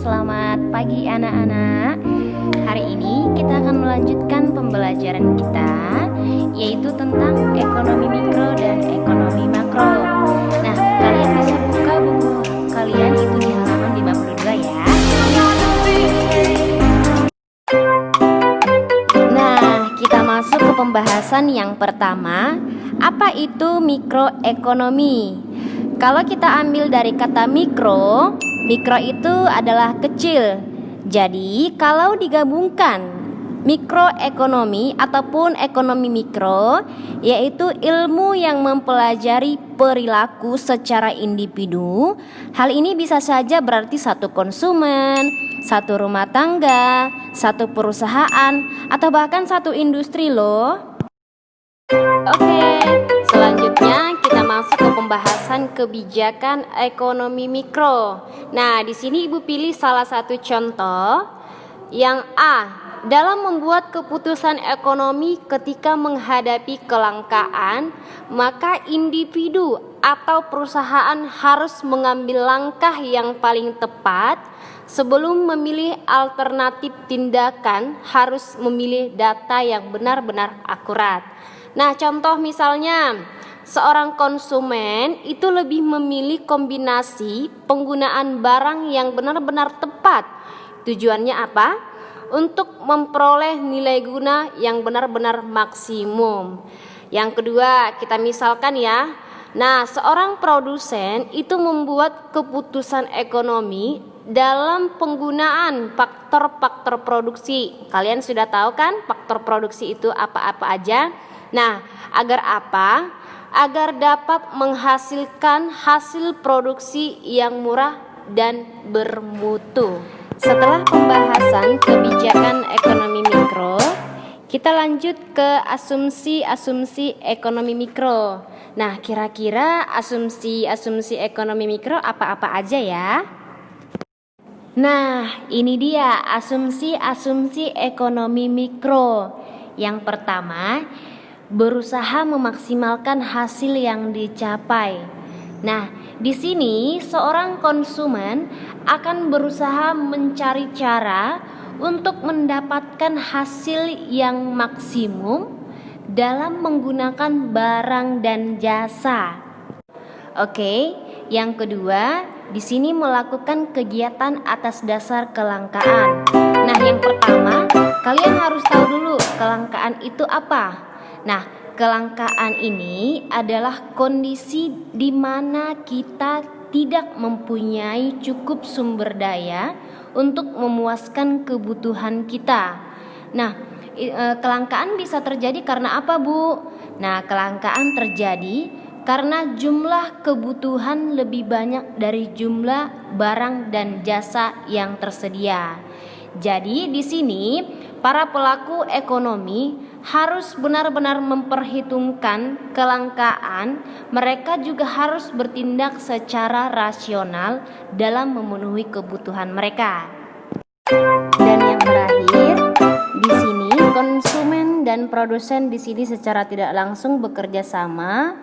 selamat pagi anak-anak. Hari ini kita akan melanjutkan pembelajaran kita, yaitu tentang ekonomi mikro dan ekonomi makro. Nah, kalian bisa buka buku kalian itu di halaman 52 ya. Nah, kita masuk ke pembahasan yang pertama. Apa itu mikroekonomi? Kalau kita ambil dari kata mikro, mikro itu adalah kecil. Jadi kalau digabungkan mikroekonomi ataupun ekonomi mikro, yaitu ilmu yang mempelajari perilaku secara individu. Hal ini bisa saja berarti satu konsumen, satu rumah tangga, satu perusahaan, atau bahkan satu industri loh. Oke, selanjutnya kita masuk ke pembahasan kebijakan ekonomi mikro. Nah, di sini Ibu pilih salah satu contoh. Yang A, dalam membuat keputusan ekonomi ketika menghadapi kelangkaan, maka individu atau perusahaan harus mengambil langkah yang paling tepat. Sebelum memilih alternatif tindakan, harus memilih data yang benar-benar akurat. Nah, contoh misalnya, seorang konsumen itu lebih memilih kombinasi penggunaan barang yang benar-benar tepat. Tujuannya apa? Untuk memperoleh nilai guna yang benar-benar maksimum. Yang kedua, kita misalkan ya. Nah, seorang produsen itu membuat keputusan ekonomi dalam penggunaan faktor-faktor produksi. Kalian sudah tahu kan faktor produksi itu apa-apa aja? Nah, agar apa? Agar dapat menghasilkan hasil produksi yang murah dan bermutu. Setelah pembahasan kebijakan ekonomi mikro, kita lanjut ke asumsi-asumsi ekonomi mikro. Nah, kira-kira asumsi-asumsi ekonomi mikro apa-apa aja ya? Nah, ini dia asumsi-asumsi ekonomi mikro. Yang pertama, berusaha memaksimalkan hasil yang dicapai. Nah, di sini seorang konsumen akan berusaha mencari cara untuk mendapatkan hasil yang maksimum dalam menggunakan barang dan jasa. Oke, yang kedua, di sini melakukan kegiatan atas dasar kelangkaan. Nah, yang pertama, kalian harus tahu dulu kelangkaan itu apa. Nah, kelangkaan ini adalah kondisi di mana kita tidak mempunyai cukup sumber daya untuk memuaskan kebutuhan kita. Nah, kelangkaan bisa terjadi karena apa, Bu? Nah, kelangkaan terjadi karena jumlah kebutuhan lebih banyak dari jumlah barang dan jasa yang tersedia. Jadi di sini para pelaku ekonomi harus benar-benar memperhitungkan kelangkaan. Mereka juga harus bertindak secara rasional dalam memenuhi kebutuhan mereka. Dan yang terakhir, di sini konsumen dan produsen di sini secara tidak langsung bekerja sama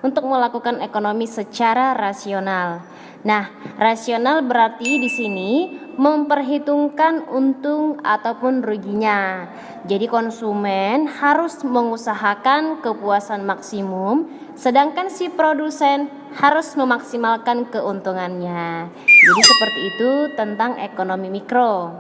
untuk melakukan ekonomi secara rasional. Nah, rasional berarti di sini memperhitungkan untung ataupun ruginya. Jadi konsumen harus mengusahakan kepuasan maksimum, sedangkan si produsen harus memaksimalkan keuntungannya. Jadi seperti itu tentang ekonomi mikro.